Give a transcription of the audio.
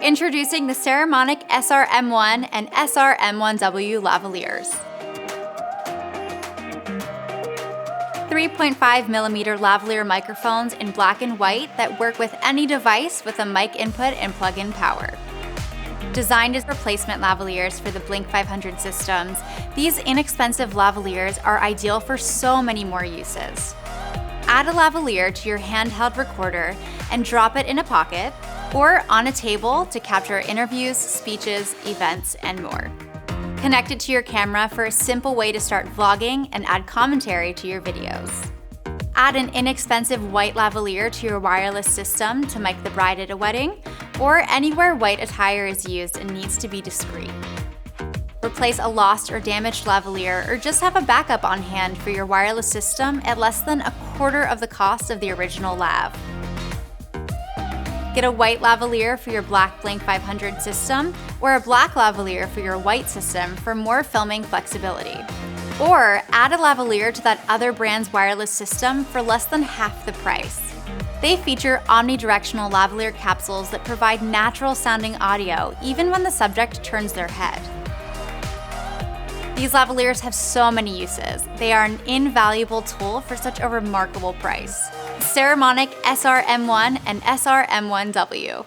Introducing the Saramonic SR-M1 and SR-M1W Lavaliers. 3.5mm lavalier microphones in black and white that work with any device with a mic input and plug-in power. Designed as replacement lavaliers for the Blink 500 systems, these inexpensive lavaliers are ideal for so many more uses. Add a lavalier to your handheld recorder and drop it in a pocket or on a table to capture interviews, speeches, events, and more. Connect it to your camera for a simple way to start vlogging and add commentary to your videos. Add an inexpensive white lavalier to your wireless system to mic the bride at a wedding or anywhere white attire is used and needs to be discreet. Replace a lost or damaged lavalier or just have a backup on hand for your wireless system at less than a quarter of the cost of the original lav. Get a white lavalier for your black Blink 500 system or a black lavalier for your white system for more filming flexibility. Or add a lavalier to that other brand's wireless system for less than half the price. They feature omnidirectional lavalier capsules that provide natural sounding audio even when the subject turns their head. These lavaliers have so many uses. They are an invaluable tool for such a remarkable price. Saramonic SR-M1 and SR-M1W.